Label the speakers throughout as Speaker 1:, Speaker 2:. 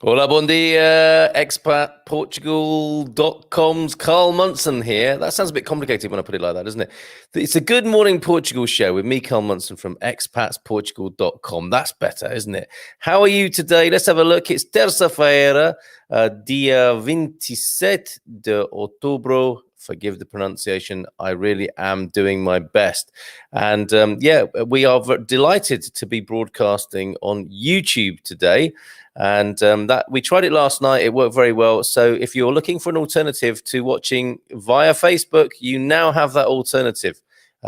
Speaker 1: Hola, bon dia, expatportugal.com's Carl Munson here. That sounds a bit complicated when I put it like that, doesn't it? It's a Good Morning Portugal show with me, Carl Munson, from expatsportugal.com. That's better, isn't it? How are you today? Let's have a look. It's terça-feira, dia 27 de outubro. Forgive the pronunciation. I really am doing my best. And we are delighted to be broadcasting on YouTube today. And that we tried it last night. It worked very well. So if you're looking for an alternative to watching via Facebook, you now have that alternative.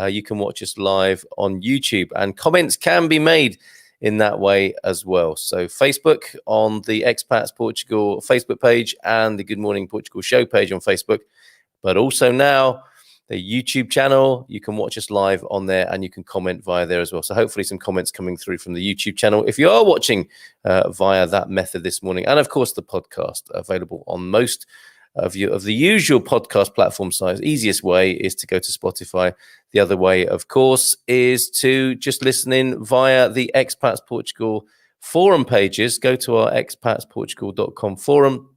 Speaker 1: You can watch us live on YouTube, and comments can be made in that way as well. So Facebook on the Expats Portugal Facebook page and the Good Morning Portugal show page on Facebook, but also now the YouTube channel. You can watch us live on there, and you can comment via there as well. So hopefully some comments coming through from the YouTube channel if you are watching via that method this morning. And of course, the podcast available on most of the usual podcast platform size. Easiest way is to go to Spotify. The other way, of course, is to just listen in via the Expats Portugal forum pages. Go to our expatsportugal.com forum,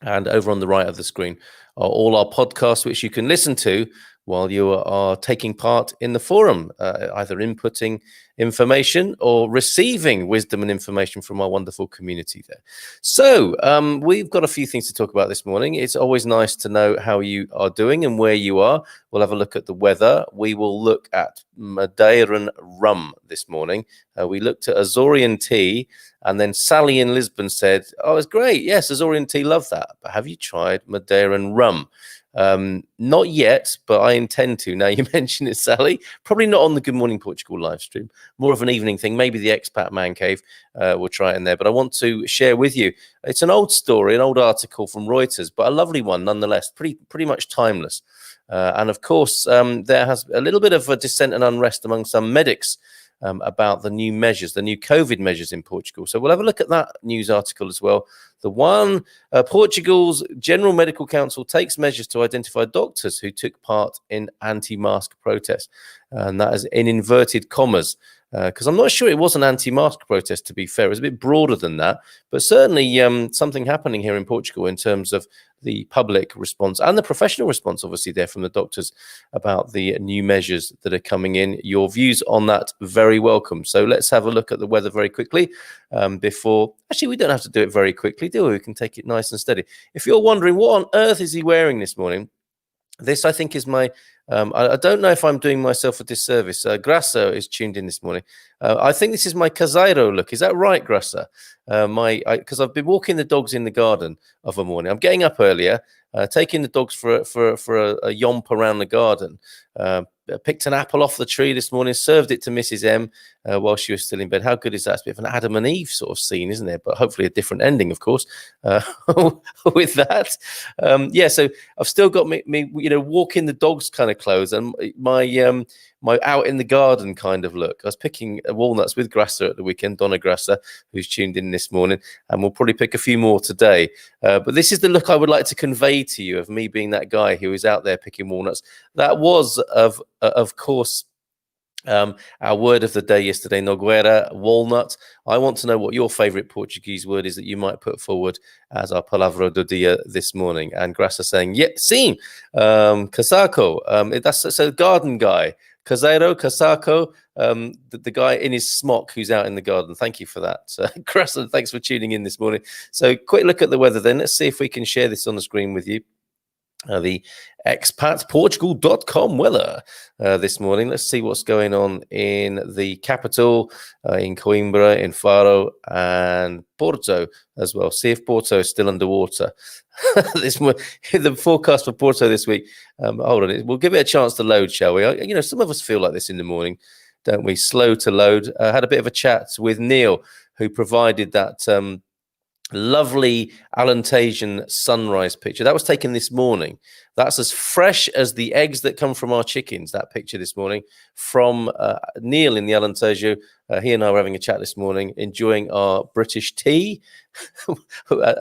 Speaker 1: and over on the right of the screen are all our podcasts, which you can listen to while you are taking part in the forum, either inputting information or receiving wisdom and information from our wonderful community there. So we've got a few things to talk about this morning. It's always nice to know how you are doing and where you are. We'll have a look at the weather. We will look at Madeiran rum this morning. We looked at Azorean tea. And then Sally in Lisbon said, "Oh, it's great. Yes, Azorean tea, love that. But have you tried Madeiran rum?" Not yet, but I intend to. Now you mention it, Sally. Probably not on the Good Morning Portugal live stream. More of an evening thing. Maybe the Expat Man Cave. We'll try it in there. But I want to share with you. It's an old story, an old article from Reuters, but a lovely one nonetheless. Pretty much timeless. And of course, there has a little bit of a dissent and unrest among some medics about the new measures, the new COVID measures in Portugal. So we'll have a look at that news article as well. The one, Portugal's General Medical Council takes measures to identify doctors who took part in anti-mask protests. And that is in inverted commas, because I'm not sure it was an anti-mask protest, to be fair. It was a bit broader than that. But certainly something happening here in Portugal in terms of the public response and the professional response, obviously, there from the doctors about the new measures that are coming in. Your views on that, very welcome. So let's have a look at the weather very quickly before... Actually, we don't have to do it very quickly, do we? We can take it nice and steady. If you're wondering, what on earth is he wearing this morning? This, I think, is my... I don't know if I'm doing myself a disservice. Graça is tuned in this morning. I think this is my Caseiro look. Is that right, Graça? Because I've been walking the dogs in the garden of a morning. I'm getting up earlier, taking the dogs for a yomp around the garden. Picked an apple off the tree this morning, served it to Mrs. M while she was still in bed. How good is that? It's a bit of an Adam and Eve sort of scene, isn't it? But hopefully a different ending, of course, with that. So I've still got me walking the dogs kind of clothes and my out in the garden kind of look. I was picking walnuts with Graça at the weekend, Donna Graça, who's tuned in this morning, and we'll probably pick a few more today. But this is the look I would like to convey to you of me being that guy who is out there picking walnuts. That was, of course, our word of the day yesterday, Nogueira, walnut. I want to know what your favorite Portuguese word is that you might put forward as our palavra do dia this morning. And Graça saying, yeah, sim, casaco. That's so garden guy. Caseiro, casaco, the guy in his smock who's out in the garden. Thank you for that. Graça, thanks for tuning in this morning. So quick look at the weather then. Let's see if we can share this on the screen with you. The expatportugal.com weather this morning. Let's see what's going on in the capital, in Coimbra, in Faro, and Porto as well. See if Porto is still underwater. The forecast for Porto this week. Hold on, we'll give it a chance to load, shall we? Some of us feel like this in the morning, don't we? Slow to load. Had a bit of a chat with Neil, who provided that lovely Alentasian sunrise picture. That was taken this morning. That's as fresh as the eggs that come from our chickens, that picture this morning from Neil in the Alentejo. He and I were having a chat this morning, enjoying our British tea,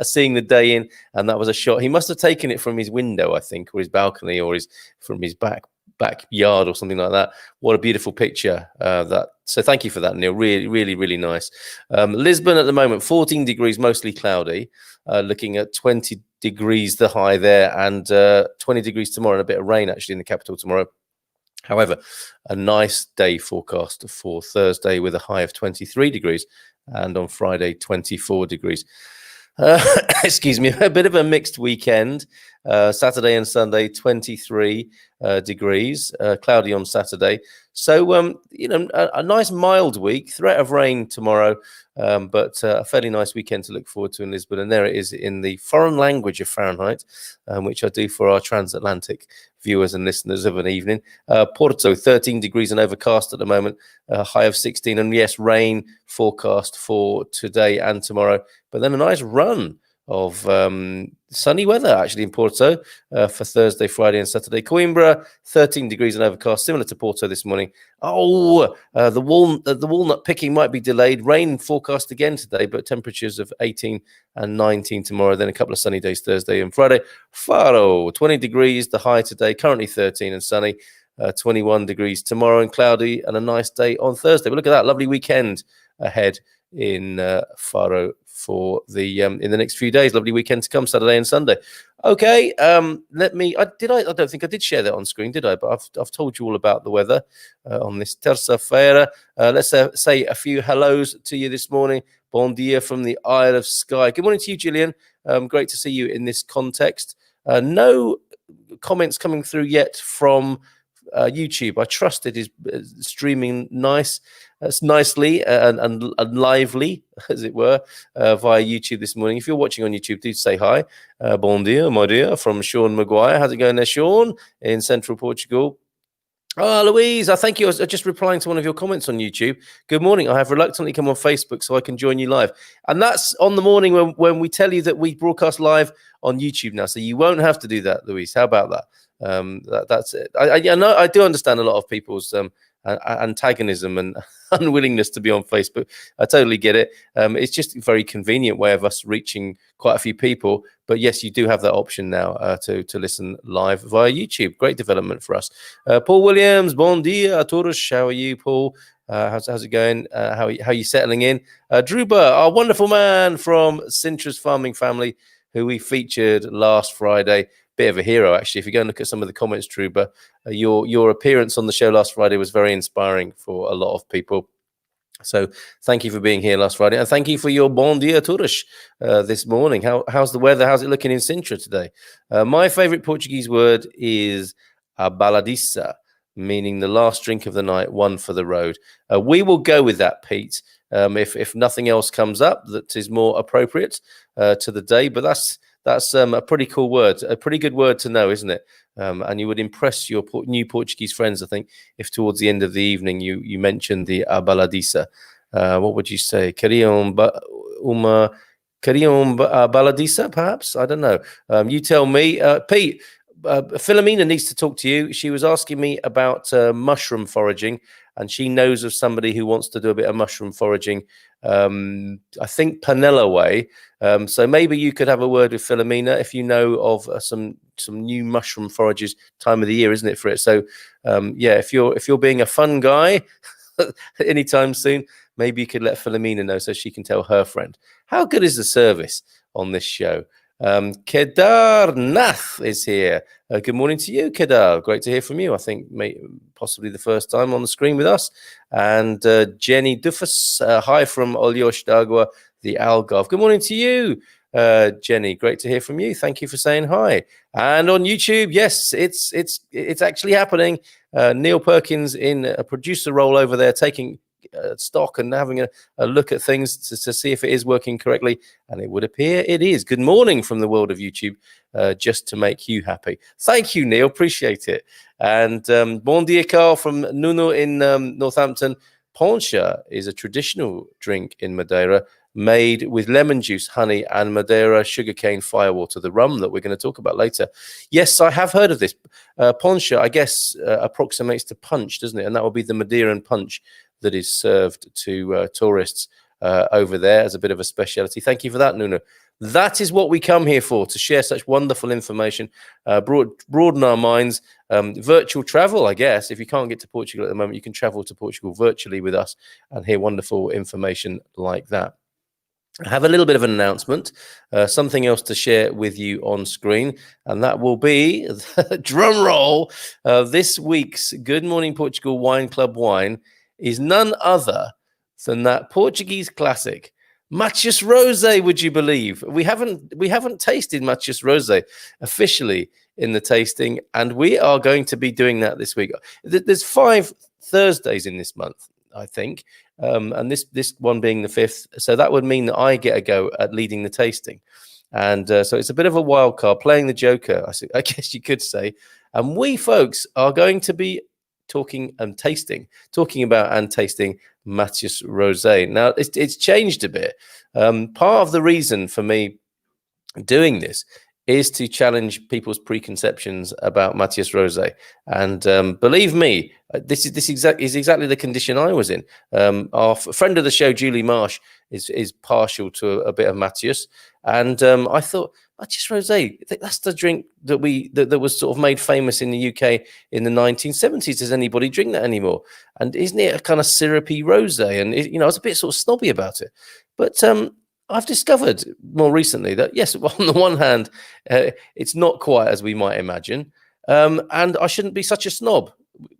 Speaker 1: seeing the day in, and that was a shot. He must have taken it from his window, I think, or his balcony, or from his back backyard or something like that. What a beautiful picture. So thank you for that, Neil. Really, really, really nice. Lisbon at the moment, 14 degrees, mostly cloudy. Looking at 20 degrees, the high there, and 20 degrees tomorrow, and a bit of rain actually in the capital tomorrow. However, a nice day forecast for Thursday with a high of 23 degrees, and on Friday, 24 degrees. Excuse me, a bit of a mixed weekend. Saturday and Sunday, 23 degrees, cloudy on Saturday. So, a nice mild week, threat of rain tomorrow, but a fairly nice weekend to look forward to in Lisbon. And there it is in the foreign language of Fahrenheit, which I do for our transatlantic viewers and listeners of an evening. Porto, 13 degrees and overcast at the moment, high of 16. And yes, rain forecast for today and tomorrow, but then a nice run of sunny weather actually in Porto for Thursday, Friday and Saturday. Coimbra, 13 degrees and overcast, similar to Porto this morning. The walnut picking might be delayed. Rain forecast again today, but temperatures of 18 and 19 tomorrow. Then a couple of sunny days Thursday and Friday. Faro, 20 degrees, the high today, currently 13 and sunny. 21 degrees tomorrow and cloudy, and a nice day on Thursday. But look at that, lovely weekend ahead in Faro for the in the next few days. Lovely weekend to come, Saturday and Sunday. Okay, I don't think I did share that on screen, did I? But I've told you all about the weather on this terça-feira. Let's say a few hellos to you this morning. Bon dia from the Isle of Skye. Good morning to you, Gillian. Great to see you in this context. No comments coming through yet from YouTube. I trust it is streaming nicely and lively, as it were, via YouTube this morning. If you're watching on YouTube, do say hi. Bon dia, my dear, from Sean Maguire. How's it going there, Sean, in central Portugal? Louise, I thank you. I was just replying to one of your comments on YouTube. Good morning. I have reluctantly come on Facebook so I can join you live. And that's on the morning when we tell you that we broadcast live on YouTube now. So you won't have to do that, Louise. How about that? That's it. I know I do understand a lot of people's antagonism and unwillingness to be on Facebook. I totally get it. It's just a very convenient way of us reaching quite a few people. But yes, you do have that option now to listen live via YouTube. Great development for us. Paul Williams, bon dia a todos. How are you, Paul? How's it going? How are you settling in? Druba, our wonderful man from Sintra's farming family, who we featured last Friday. Bit of a hero, actually. If you go and look at some of the comments, Truba, your appearance on the show last Friday was very inspiring for a lot of people. So thank you for being here last Friday, and thank you for your bon dia todos this morning. How's the weather? How's it looking in Sintra today? My favorite Portuguese word is a baladiça, meaning the last drink of the night, one for the road. We will go with that, Pete, if nothing else comes up that is more appropriate to the day. But that's a pretty cool word, a pretty good word to know, isn't it? And you would impress your new Portuguese friends, I think, if towards the end of the evening you mentioned the baladiça. What would you say? Queriam baladiça, perhaps? I don't know. You tell me. Pete, Philomena needs to talk to you. She was asking me about mushroom foraging, and she knows of somebody who wants to do a bit of mushroom foraging. I think Panella way. So maybe you could have a word with Philomena if you know of some new mushroom forages. Time of the year, isn't it, for it? So if you're being a fun guy anytime soon, maybe you could let Philomena know so she can tell her friend. How good is the service on this show? Kedar Nath is here. Good morning to you, Kedar. Great to hear from you. I think possibly the first time on the screen with us. And Jenny Dufus, hi from Olhos d'Água, the Algarve. Good morning to you, Jenny. Great to hear from you. Thank you for saying hi. And on YouTube, yes, it's actually happening. Neil Perkins in a producer role over there, taking stock and having a look at things to see if it is working correctly, and it would appear it is. Good morning from the world of YouTube, just to make you happy. Thank you, Neil, appreciate it. And bon dia, Carl from Nuno in Northampton. Poncha is a traditional drink in Madeira made with lemon juice, honey, and Madeira sugarcane firewater, the rum that we're going to talk about later. Yes, I have heard of this. Poncha, I guess, approximates to punch, doesn't it? And that will be the Madeiran punch that is served to tourists over there as a bit of a speciality. Thank you for that, Nuno. That is what we come here for, to share such wonderful information, broaden our minds. Virtual travel, I guess. If you can't get to Portugal at the moment, you can travel to Portugal virtually with us and hear wonderful information like that. I have a little bit of an announcement, something else to share with you on screen, and that will be, drum roll, this week's Good Morning Portugal Wine Club wine is none other than that Portuguese classic, Matias Rosé. Would you believe? We haven't tasted Matias Rosé officially in the tasting, and we are going to be doing that this week. There's 5 Thursdays in this month, I think. And this one being the 5th, so that would mean that I get a go at leading the tasting, and so it's a bit of a wild card, playing the joker, I guess you could say. And we folks are going to be talking about and tasting Matias Rosé. Now it's changed a bit. Part of the reason for me doing this is to challenge people's preconceptions about Matias Rosé. And believe me, this is exactly the condition I was in. Our friend of the show, Julie Marsh, is partial to a bit of Matias. And I thought, Matias Rosé, that's the drink that was sort of made famous in the UK in the 1970s. Does anybody drink that anymore? And isn't it a kind of syrupy rosé? And I was a bit sort of snobby about it. But I've discovered more recently that, yes, on the one hand, it's not quite as we might imagine. And I shouldn't be such a snob,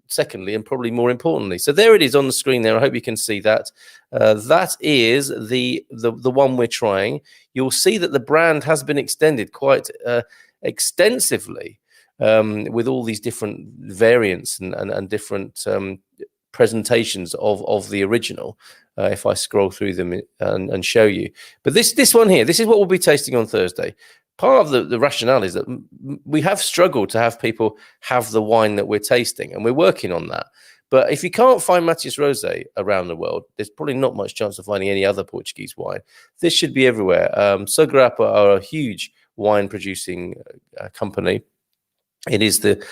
Speaker 1: secondly, and probably more importantly. So there it is on the screen there. I hope you can see that. That is the one we're trying. You'll see that the brand has been extended quite extensively with all these different variants and different presentations of the original. If I scroll through them and show you. But this one here, this is what we'll be tasting on Thursday. Part of the rationale is that we have struggled to have people have the wine that we're tasting, and we're working on that. But if you can't find Matias Rosé around the world, there's probably not much chance of finding any other Portuguese wine. This should be everywhere. Sograpa are a huge wine producing company. It is the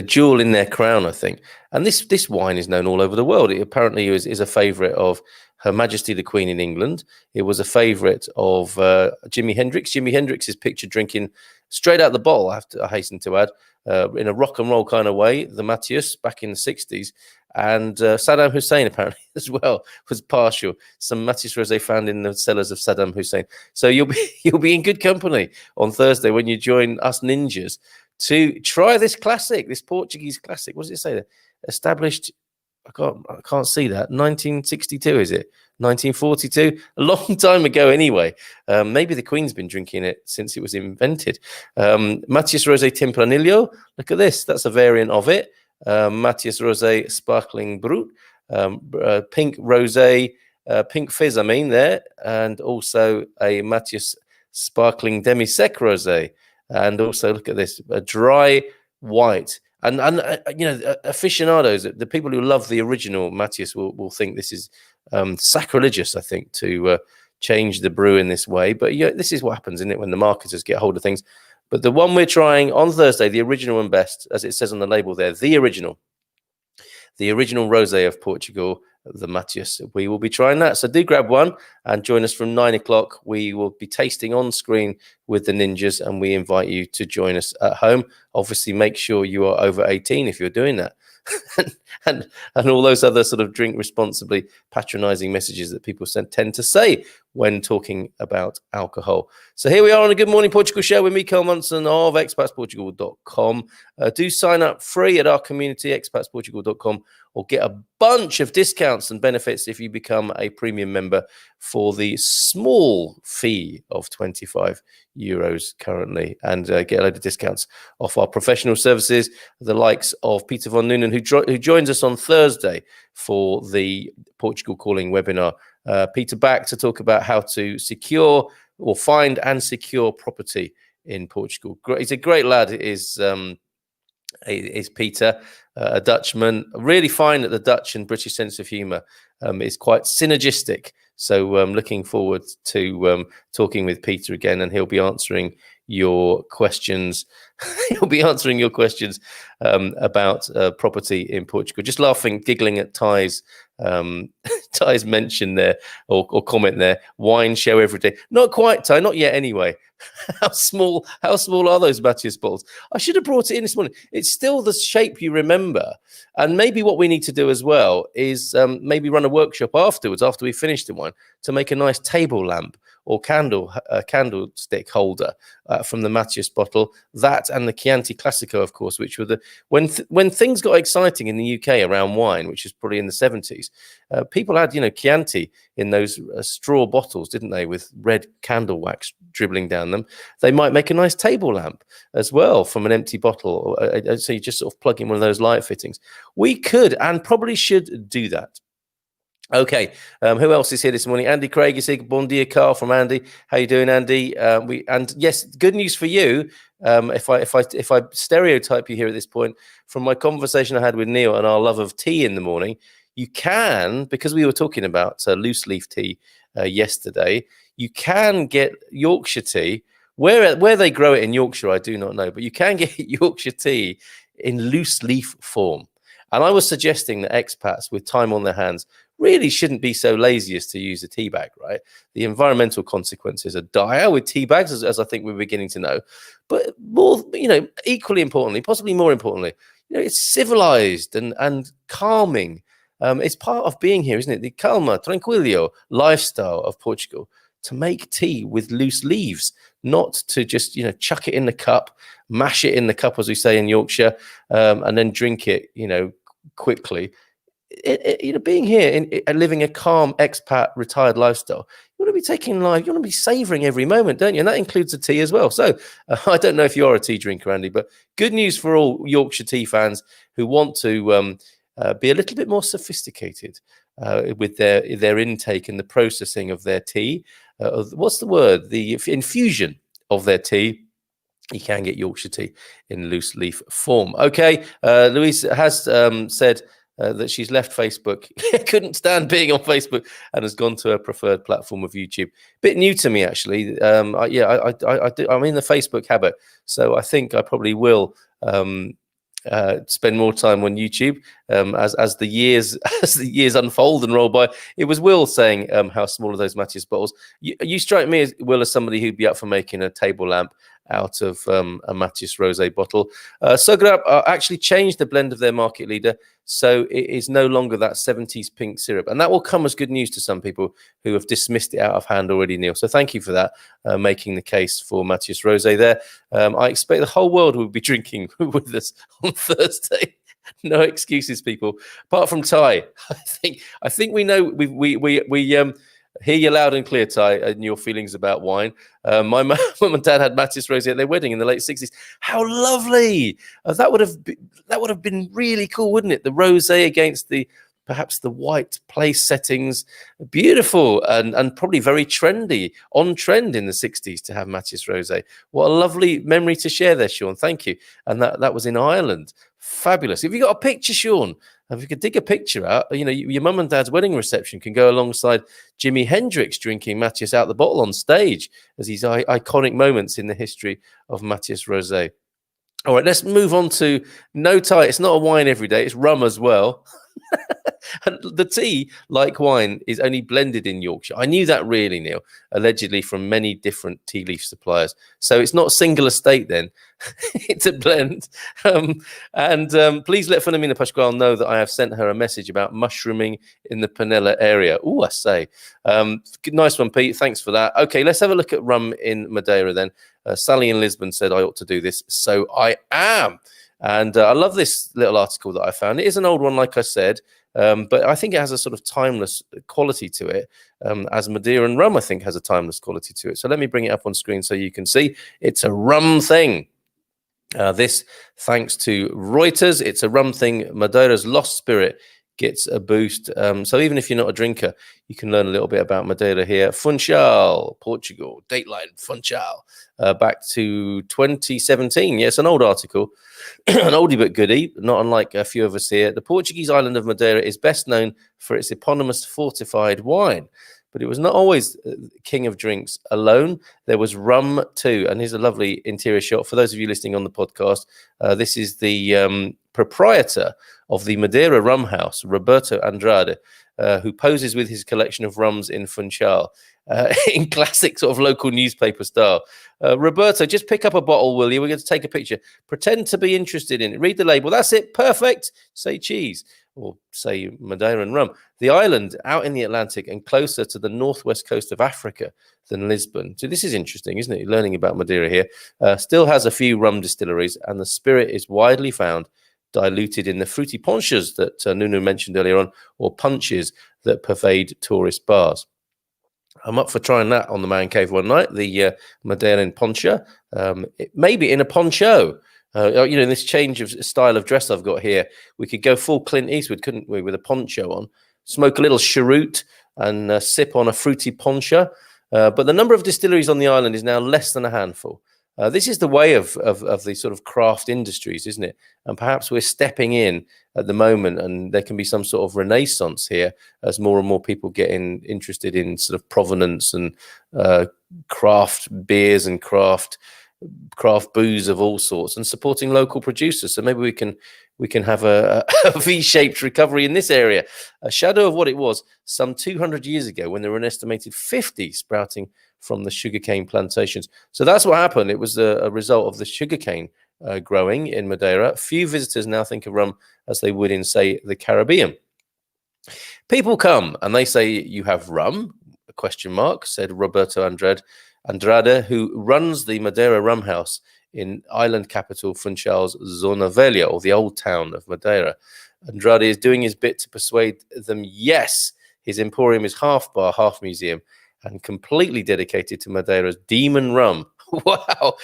Speaker 1: jewel in their crown, I think. And this wine is known all over the world. It apparently is a favourite of Her Majesty the Queen in England. It was a favourite of Jimi Hendrix. Jimi Hendrix is pictured drinking straight out the bottle, I hasten to add, in a rock and roll kind of way, the Matias back in the 60s. And Saddam Hussein apparently as well was partial. Some Matias Rosé found in the cellars of Saddam Hussein. So you'll be in good company on Thursday when you join us ninjas to try this classic, this Portuguese classic. What does it say there? Established, I can't see that. 1962, is it? 1942? A long time ago anyway. Maybe the Queen's been drinking it since it was invented. Matias Rosé Tempranillo. Look at this. That's a variant of it. Matias Rosé Sparkling Brut. Pink Rosé, Pink Fizz, there. And also a Matias Sparkling Demi-Sec Rosé. And also, look at this, a dry white. And aficionados, the people who love the original Matias will think this is sacrilegious, I think, to change the brew in this way. But this is what happens, isn't it, when the marketers get hold of things. But the one we're trying on Thursday, the original and best, as it says on the label there, the original rosé of Portugal, the Matias. We will be trying that. So do grab one and join us from 9 o'clock. We will be tasting on screen with the ninjas, and we invite you to join us at home. Obviously, make sure you are over 18 if you're doing that. and all those other sort of drink responsibly patronizing messages that people tend to say when talking about alcohol. So here we are on a Good Morning Portugal show with me, Carl Munson of expatsportugal.com. Do sign up free at our community, expatsportugal.com, or get a bunch of discounts and benefits if you become a premium member for the small fee of €25 currently, and get a load of discounts off our professional services, the likes of Peter von Noonan, who joins us on Thursday for the Portugal Calling webinar. Peter back to talk about how to secure or find and secure property in Portugal. He's a great lad, is Peter, a Dutchman. I really find that the Dutch and British sense of humour is quite synergistic. So looking forward to talking with Peter again, and he'll be answering your questions. He'll be answering your questions about property in Portugal. Just laughing, giggling at Ty's Ty's mention there or comment there. Wine show every day. Not quite, Ty. Not yet. Anyway. How small are those Matthias bottles? I should have brought it in this morning. It's still the shape you remember. And maybe what we need to do as well is maybe run a workshop afterwards, after we finish the wine, to make a nice table lamp or candlestick holder from the Matthias bottle. That and the Chianti Classico, of course, which were the when things got exciting in the UK around wine, which is probably in the 70s. People had, Chianti in those straw bottles, didn't they, with red candle wax dribbling down them. They might make a nice table lamp as well from an empty bottle. So you just sort of plug in one of those light fittings. We could and probably should do that. Okay, who else is here this morning? Andy Craig is here. Bon dia, Carl from Andy. How you doing, Andy? And yes, good news for you. If I stereotype you here at this point, from my conversation I had with Neil and our love of tea in the morning, you can, because we were talking about loose leaf tea yesterday, you can get Yorkshire tea. Where they grow it in Yorkshire, I do not know, but you can get Yorkshire tea in loose leaf form. And I was suggesting that expats with time on their hands really shouldn't be so lazy as to use a tea bag, right? The environmental consequences are dire with tea bags, as I think we're beginning to know. But more, equally importantly, possibly more importantly, it's civilized and calming. It's part of being here, isn't it? The calma, tranquillo lifestyle of Portugal, to make tea with loose leaves, not to just, chuck it in the cup, mash it in the cup, as we say in Yorkshire, and then drink it, quickly. Being here and living a calm expat retired lifestyle, you want to be taking life, you want to be savoring every moment, don't you? And that includes the tea as well. So I don't know if you're a tea drinker, Andy, but good news for all Yorkshire tea fans who want to be a little bit more sophisticated with their intake and the processing of their tea. What's the word? The infusion of their tea. You can get Yorkshire tea in loose leaf form. Okay, Louise has said that she's left Facebook, couldn't stand being on Facebook, and has gone to her preferred platform of YouTube. Bit new to me, actually. I'm in the Facebook habit, so I think I probably will spend more time on YouTube as the years unfold and roll by. It was Will saying how small are those Matthias bottles. You strike me, Will, as somebody who'd be up for making a table lamp out of a Matthias Rosé bottle. Sugrab actually changed the blend of their market leader, so it is no longer that 70s pink syrup. And that will come as good news to some people who have dismissed it out of hand already, Neil. So thank you for that, making the case for Matthias Rosé there. I expect the whole world will be drinking with us on Thursday. No excuses, people. Apart from Ty, I think we know we hear you loud and clear, Ty, and your feelings about wine. My mum and dad had Matthias Rosé at their wedding in the late 60s. How lovely! That would have been really cool, wouldn't it? The rosé against perhaps the white place settings. Beautiful and probably very trendy, on trend in the 60s to have Matthias Rosé. What a lovely memory to share there, Sean. Thank you. And that was in Ireland. Fabulous. Have you got a picture, Sean? If you could dig a picture out, your mum and dad's wedding reception can go alongside Jimi Hendrix drinking Matthias out the bottle on stage as these iconic moments in the history of Matthias Rosé. All right, let's move on to no Ty. It's not a wine every day. It's rum as well. And the tea, like wine, is only blended in Yorkshire. I knew that really, Neil, allegedly from many different tea leaf suppliers. So it's not single estate then. It's a blend. Please let Philomena Pascual know that I have sent her a message about mushrooming in the Penella area. Oh, I say. Nice one, Pete. Thanks for that. Okay, let's have a look at rum in Madeira then. Sally in Lisbon said I ought to do this, so I am. And I love this little article that I found. It is an old one, like I said, but I think it has a sort of timeless quality to it, as Madeiran rum, I think, has a timeless quality to it. So let me bring it up on screen so you can see. It's a rum thing. This, thanks to Reuters, it's a rum thing. Madeira's lost spirit gets a boost. So even if you're not a drinker, you can learn a little bit about Madeira here. Funchal, Portugal, Dateline, Funchal, back to 2017. Yes, an old article, an oldie but goodie, not unlike a few of us here. The Portuguese island of Madeira is best known for its eponymous fortified wine. but it was not always king of drinks alone. There was rum too. And here's a lovely interior shot for those of you listening on the podcast. This is the proprietor of the Madeira rum house, Roberto Andrade, who poses with his collection of rums in Funchal in classic sort of local newspaper style. Roberto, just pick up a bottle, will you? We're going to take a picture. Pretend to be interested in it. Read the label. That's it. Perfect. Say cheese or say Madeiran rum. The island out in the Atlantic and closer to the northwest coast of Africa than Lisbon. So this is interesting, isn't it? Learning about Madeira here. Still has a few rum distilleries, and the spirit is widely found diluted in the fruity ponchas that Nuno mentioned earlier on, or punches that pervade tourist bars. I'm up for trying that on the Man Cave one night, the Madeiran poncha, maybe in a poncho. This change of style of dress I've got here, we could go full Clint Eastwood, couldn't we, with a poncho on, smoke a little cheroot and sip on a fruity poncha. But the number of distilleries on the island is now less than a handful. This is the way of the sort of craft industries, isn't it? And perhaps we're stepping in at the moment, and there can be some sort of renaissance here as more and more people get interested in sort of provenance and craft beers and craft booze of all sorts, and supporting local producers. So maybe we can have a V-shaped recovery in this area, a shadow of what it was some 200 years ago when there were an estimated 50 sprouting from the sugarcane plantations. So that's what happened. It was a result of the sugarcane growing in Madeira. Few visitors now think of rum as they would in, say, the Caribbean. People come and they say, "You have rum?" ? Said Roberto Andrade, who runs the Madeira rum house in island capital Funchal's Zona Velha, or the old town of Madeira. Andrade is doing his bit to persuade them, yes, his emporium is half bar, half museum, and completely dedicated to Madeira's demon rum. Wow.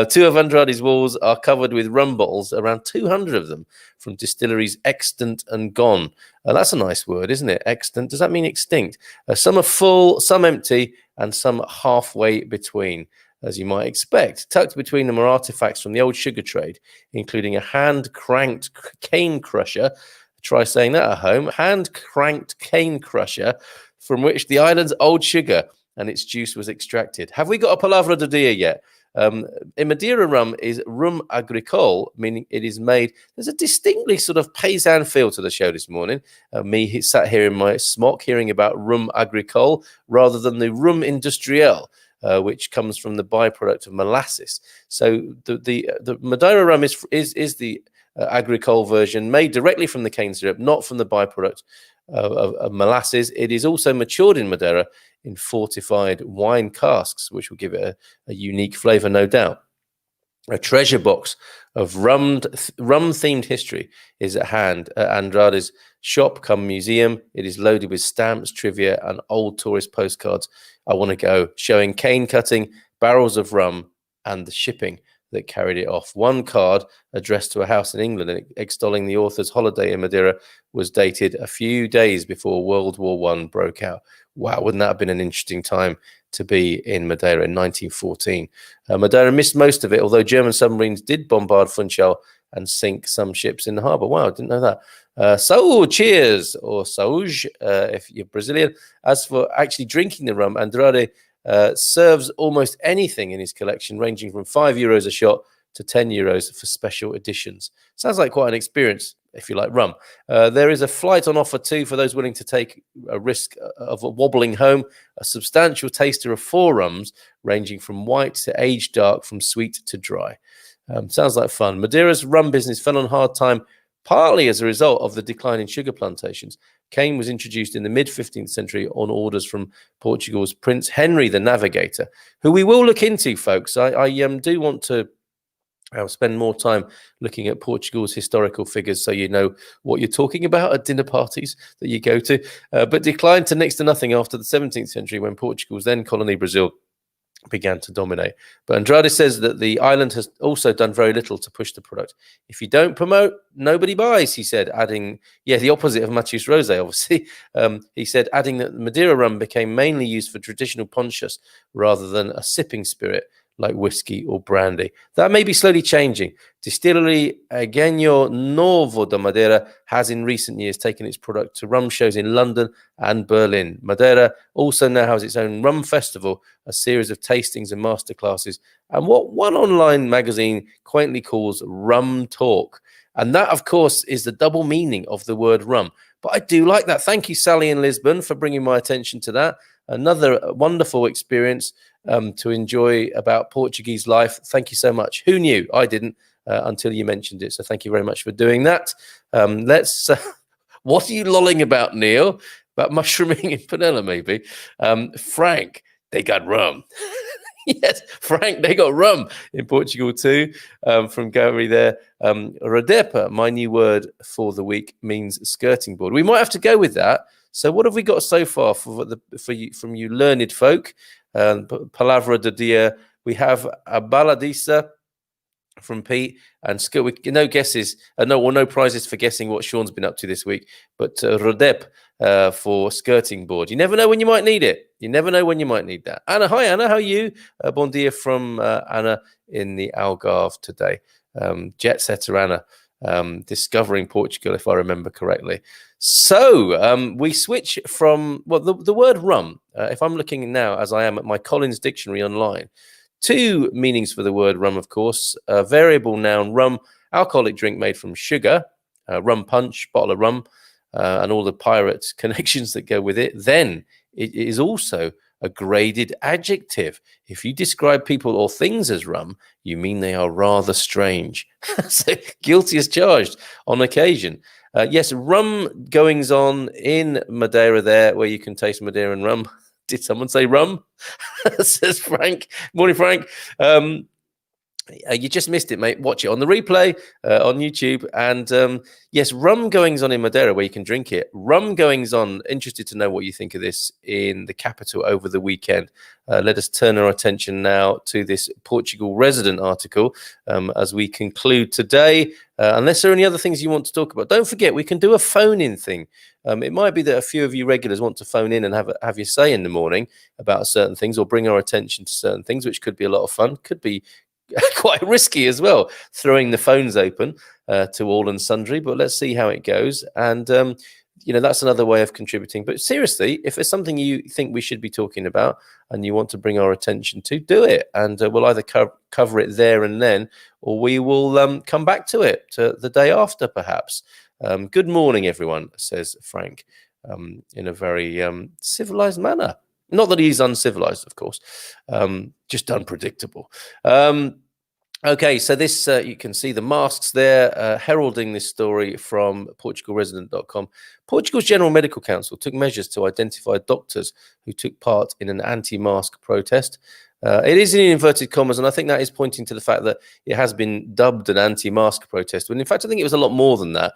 Speaker 1: Two of Andrade's walls are covered with rum bottles, around 200 of them, from distilleries extant and gone. That's a nice word, isn't it? Extant. Does that mean extinct? Some are full, some empty, and some halfway between, as you might expect. Tucked between them are artifacts from the old sugar trade, including a hand-cranked cane crusher. Try saying that at home. Hand-cranked cane crusher, from which the island's old sugar and its juice was extracted. Have we got a palabra de dia yet? In Madeira rum is rum agricole, meaning it is made. There's a distinctly sort of paysan feel to the show this morning. Me sat here in my smock hearing about rum agricole rather than the rum industriel, which comes from the byproduct of molasses. So the Madeira rum is the agricole version, made directly from the cane syrup, not from the byproduct of molasses. It is also matured in Madeira in fortified wine casks, which will give it a unique flavor, no doubt. A treasure box of rum-themed history is at hand at Andrade's shop come museum. It is loaded with stamps, trivia, and old tourist postcards. I want to go, showing cane cutting, barrels of rum, and the shipping that carried it off. One card addressed to a house in England extolling the author's holiday in Madeira was dated a few days before World War I broke out. Wow, wouldn't that have been an interesting time to be in Madeira in 1914? Madeira missed most of it, although German submarines did bombard Funchal and sink some ships in the harbour. Wow, I didn't know that. So cheers, or sauge, if you're Brazilian. As for actually drinking the rum, Andrade serves almost anything in his collection, ranging from €5 a shot to €10 for special editions. Sounds like quite an experience if you like rum. There is a flight on offer too for those willing to take a risk of wobbling home. A substantial taster of 4 rums, ranging from white to aged dark, from sweet to dry. Sounds like fun. Madeira's rum business fell on hard time, partly as a result of the decline in sugar plantations. Cane was introduced in the mid-15th century on orders from Portugal's Prince Henry the Navigator, who we will look into, folks. I do want to spend more time looking at Portugal's historical figures so you know what you're talking about at dinner parties that you go to, but declined to next to nothing after the 17th century when Portugal's then colony Brazil began to dominate. But Andrade says that the island has also done very little to push the product. If you don't promote, nobody buys, he said, adding, the opposite of Matheus Rosé, obviously. He said, adding that Madeira rum became mainly used for traditional ponchas rather than a sipping spirit like whiskey or brandy. That may be slowly changing. Distillery Agenio Novo de Madeira has in recent years taken its product to rum shows in London and Berlin. Madeira also now has its own rum festival, a series of tastings and masterclasses, and what one online magazine quaintly calls Rum Talk. And that, of course, is the double meaning of the word rum. But I do like that. Thank you, Sally in Lisbon, for bringing my attention to that. Another wonderful experience to enjoy about Portuguese life. Thank you so much. Who knew? I didn't until you mentioned it. So thank you very much for doing that. Let's. What are you lolling about, Neil? About mushrooming in Panella, maybe? Frank, they got rum. Yes, Frank, they got rum in Portugal too. From Gary there. Rodepa, my new word for the week, means skirting board. We might have to go with that. So what have we got so far for you, from you learned folk? Palavra de dia. We have a baladisa from Pete, and no guesses, no prizes for guessing what Sean's been up to this week. But Rodep for skirting board. You never know when you might need it. You never know when you might need that. Anna, hi Anna, how are you? Bon dia from Anna in the Algarve today. Jet setter Anna, discovering Portugal, if I remember correctly. So we switch from the word rum. If I'm looking now, as I am at my Collins dictionary online. Two meanings for the word rum, of course. Variable noun rum, alcoholic drink made from sugar, rum punch, bottle of rum, and all the pirate connections that go with it. Then it is also a graded adjective. If you describe people or things as rum, you mean they are rather strange. So guilty as charged on occasion. Yes, rum goings on in Madeira there, where you can taste Madeiran rum. Did someone say rum? Says Frank. Morning, Frank. You just missed it, mate. Watch it on the replay on YouTube. And yes, rum goings on in Madeira, where you can drink it. Rum goings on. Interested to know what you think of this in the capital over the weekend. Let us turn our attention now to this Portugal resident article as we conclude today. Unless there are any other things you want to talk about, don't forget we can do a phone-in thing. It might be that a few of you regulars want to phone in and have your say in the morning about certain things, or bring our attention to certain things, which could be a lot of fun. Could be quite risky as well, throwing the phones open to all and sundry. But let's see how it goes. And that's another way of contributing. But seriously, if there's something you think we should be talking about and you want to bring our attention to, do it. And we'll either cover it there and then, or we will come back to it the day after, perhaps. Good morning, everyone, says Frank, in a very civilized manner. Not that he's uncivilized, of course, just unpredictable. Okay, so this, you can see the masks there heralding this story from PortugalResident.com. Portugal's General Medical Council took measures to identify doctors who took part in an anti-mask protest. It is in inverted commas, and I think that is pointing to the fact that it has been dubbed an anti-mask protest. When in fact, I think it was a lot more than that.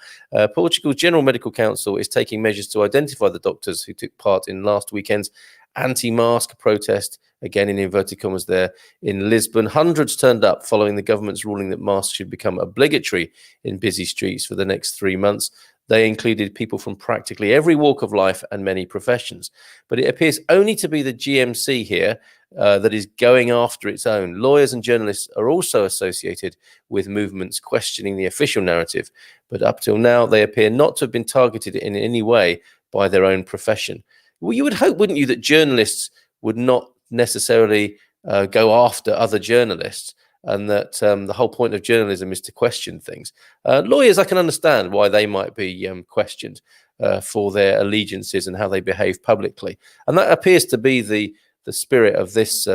Speaker 1: Portugal's General Medical Council is taking measures to identify the doctors who took part in last weekend's anti-mask protest, again in inverted commas there, in Lisbon. Hundreds turned up following the government's ruling that masks should become obligatory in busy streets for the next 3 months. They included people from practically every walk of life and many professions. But it appears only to be the GMC here that is going after its own. Lawyers and journalists are also associated with movements questioning the official narrative. But up till now, they appear not to have been targeted in any way by their own profession. Well, you would hope, wouldn't you, that journalists would not necessarily go after other journalists, and that the whole point of journalism is to question things. Lawyers, I can understand why they might be questioned for their allegiances and how they behave publicly. And that appears to be the spirit of this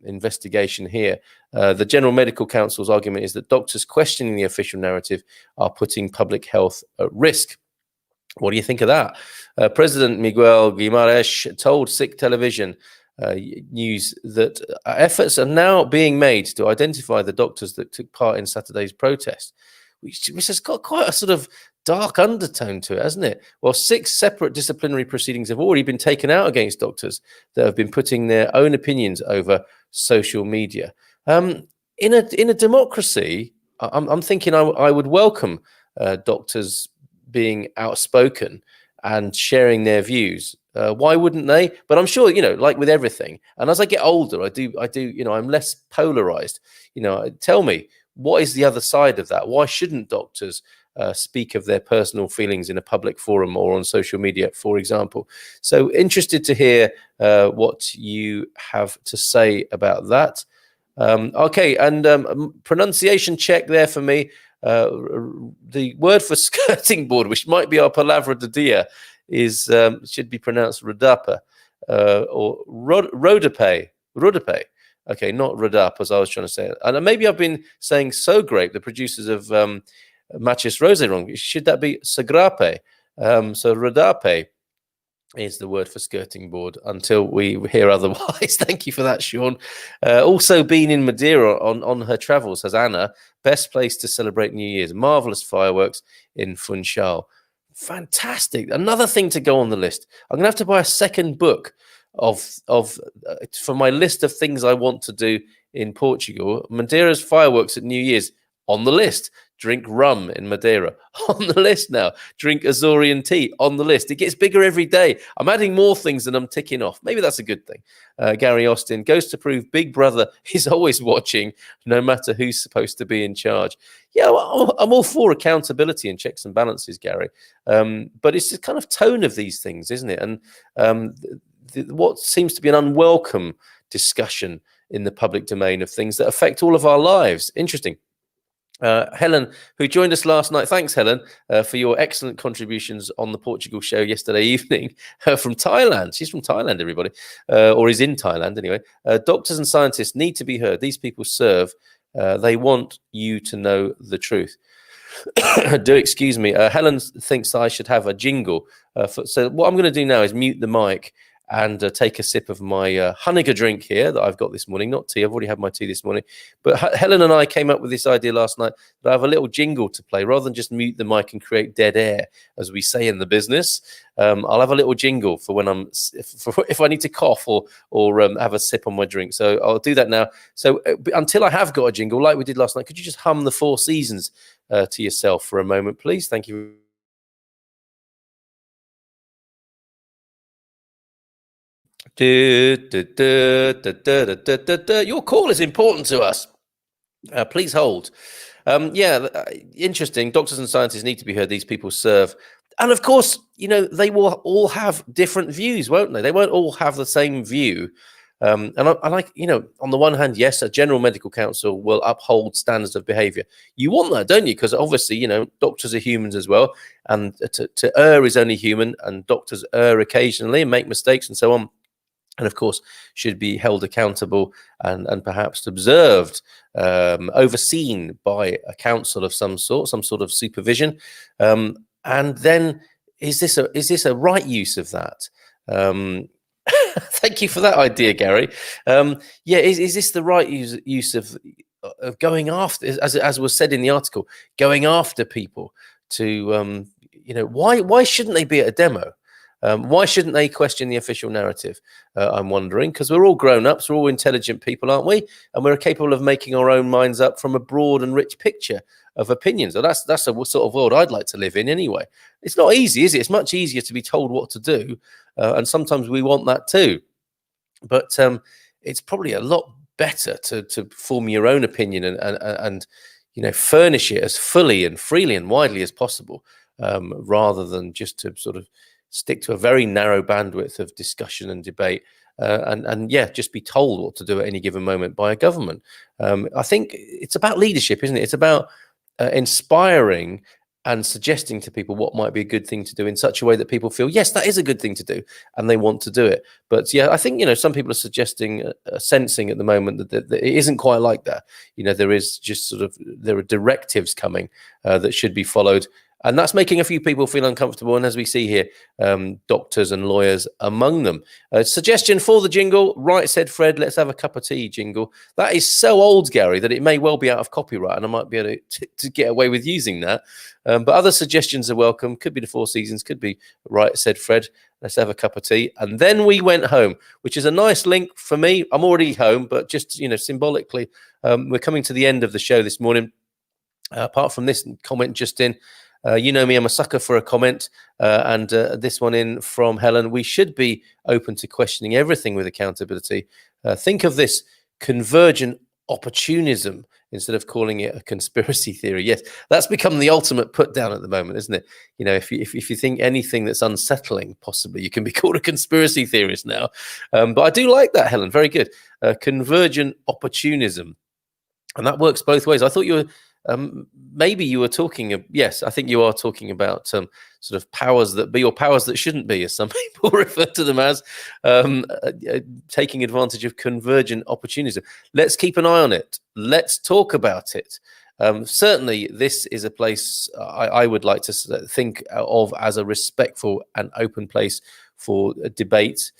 Speaker 1: investigation here. The General Medical Council's argument is that doctors questioning the official narrative are putting public health at risk. What do you think of that? President Miguel Guimarães told SIC Television News that efforts are now being made to identify the doctors that took part in Saturday's protest, which has got quite a sort of dark undertone to it, hasn't it? Well, 6 separate disciplinary proceedings have already been taken out against doctors that have been putting their own opinions over social media. In a democracy, I'm thinking I would welcome doctors being outspoken and sharing their views. Why wouldn't they? But I'm sure, like with everything, and as I get older, I do, I'm less polarized. Tell me, what is the other side of that? Why shouldn't doctors speak of their personal feelings in a public forum or on social media, for example? So interested to hear what you have to say about that. Okay, and pronunciation check there for me. The word for skirting board, which might be our palabra de dia, is should be pronounced rodapa or rodape. Rodape. Okay, not rodap, as I was trying to say. And maybe I've been saying so great, the producers of Machis Rose, wrong. Should that be sagrape? So rodape is the word for skirting board until we hear otherwise. Thank you for that, Sean. Also been in Madeira on her travels, has Anna. Best place to celebrate New Year's. Marvelous fireworks in Funchal. Fantastic. Another thing to go on the list. I'm going to have to buy a second book for my list of things I want to do in Portugal. Madeira's fireworks at New Year's on the list. Drink rum in Madeira on the list now. Drink Azorean tea on the list. It gets bigger every day. I'm adding more things than I'm ticking off. Maybe that's a good thing. Gary Austin goes to prove Big Brother is always watching, no matter who's supposed to be in charge. Yeah, well, I'm all for accountability and checks and balances, Gary. But it's the kind of tone of these things, isn't it? And what seems to be an unwelcome discussion in the public domain of things that affect all of our lives. Interesting. Helen, who joined us last night. Thanks, Helen, for your excellent contributions on the Portugal show yesterday evening from Thailand. She's from Thailand, everybody, or is in Thailand anyway. Doctors and scientists need to be heard. These people serve. They want you to know the truth. Excuse me. Helen thinks I should have a jingle. So what I'm going to do now is mute the mic and take a sip of my Honecker drink here that I've got this morning. Not tea, I've already had my tea this morning. But Helen and I came up with this idea last night that I have a little jingle to play. Rather than just mute the mic and create dead air, as we say in the business, I'll have a little jingle for when if I need to cough or have a sip on my drink. So I'll do that now. So until I have got a jingle, like we did last night, could you just hum the Four Seasons to yourself for a moment, please? Thank you. Your call is important to us. Please hold. Interesting. Doctors and scientists need to be heard. These people serve. And of course, they will all have different views, won't they? They won't all have the same view. And I like, on the one hand, yes, a general medical council will uphold standards of behavior. You want that, don't you? Because obviously, doctors are humans as well. And to err is only human. And doctors err occasionally and make mistakes and so on. And of course, should be held accountable and perhaps observed, overseen by a council of some sort of supervision. And then, is this a right use of that? Thank you for that idea, Gary. Is this the right use of going after, as was said in the article, going after people to, why shouldn't they be at a demo? Why shouldn't they question the official narrative? I'm wondering, because we're all grown-ups, we're all intelligent people, aren't we? And we're capable of making our own minds up from a broad and rich picture of opinions. So that's a sort of world I'd like to live in anyway. It's not easy, is it? It's much easier to be told what to do. And sometimes we want that too. But it's probably a lot better to form your own opinion and furnish it as fully and freely and widely as possible, rather than just to sort of stick to a very narrow bandwidth of discussion and debate, and just be told what to do at any given moment by a government. I think it's about leadership, isn't it? It's about inspiring and suggesting to people what might be a good thing to do in such a way that people feel, yes, that is a good thing to do, and they want to do it. But yeah, I think, some people are suggesting, sensing at the moment that it isn't quite like that. There is just there are directives coming that should be followed. And that's making a few people feel uncomfortable. And as we see here, doctors and lawyers among them. Suggestion for the jingle, right said Fred, let's have a cup of tea jingle. That is so old, Gary, that it may well be out of copyright and I might be able to get away with using that. But other suggestions are welcome. Could be the Four Seasons, could be right said Fred. Let's have a cup of tea. And then we went home, which is a nice link for me. I'm already home, but just, symbolically, we're coming to the end of the show this morning. Apart from this comment just in, You know me, I'm a sucker for a comment. And this one in from Helen: we should be open to questioning everything with accountability. Think of this: convergent opportunism instead of calling it a conspiracy theory. Yes, that's become the ultimate put down at the moment, isn't it? You know, if you think anything that's unsettling, possibly you can be called a conspiracy theorist now. But I do like that, Helen. Very good. Convergent opportunism, and that works both ways. I thought you were maybe you were talking. Yes, I think you are talking about sort of powers that be, or powers that shouldn't be, as some people refer to them as, taking advantage of convergent opportunism. Let's keep an eye on it. Let's talk about it. Certainly, this is a place I would like to think of as a respectful and open place for debate,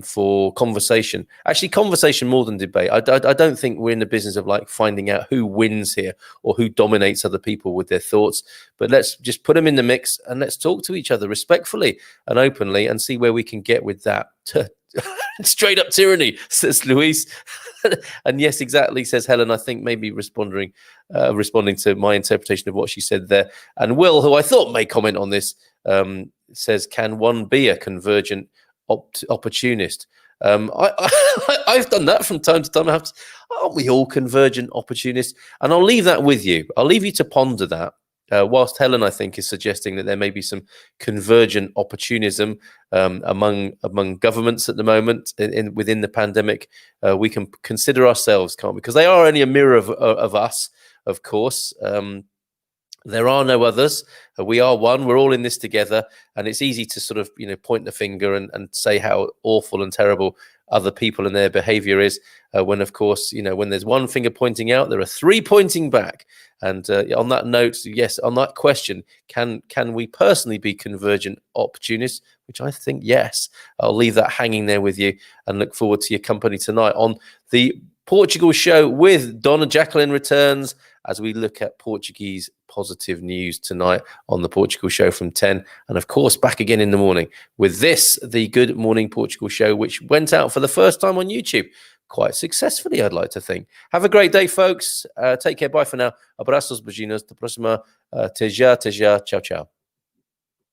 Speaker 1: for conversation. Actually, conversation more than debate. I don't think we're in the business of like finding out who wins here or who dominates other people with their thoughts. But let's just put them in the mix and let's talk to each other respectfully and openly and see where we can get with that. Straight up tyranny, says Luis. And yes, exactly, says Helen. I think maybe responding to my interpretation of what she said there. And Will, who I thought may comment on this, says, can one be a convergent opportunist? I've done that from time to time. Aren't we all convergent opportunists? And I'll leave that with you. I'll leave you to ponder that. Whilst Helen, I think, is suggesting that there may be some convergent opportunism among governments at the moment within the pandemic, we can consider ourselves, can't we? Because they are only a mirror of us, of course. There are no others. We are one. We're all in this together. And it's easy to sort of, point the finger and say how awful and terrible other people and their behavior is, when, of course, when there's one finger pointing out, there are three pointing back. And on that note, yes, on that question, can we personally be convergent opportunists? Which I think, yes. I'll leave that hanging there with you and look forward to your company tonight on the Portugal show with Donna Jacqueline returns as we look at Portuguese positive news tonight on the Portugal show from 10. And of course, back again in the morning with this, the Good Morning Portugal show, which went out for the first time on YouTube quite successfully, I'd like to think. Have a great day, folks. Take care. Bye for now. Abraços, beijinhos. Até a próxima. Até já. Ciao, ciao.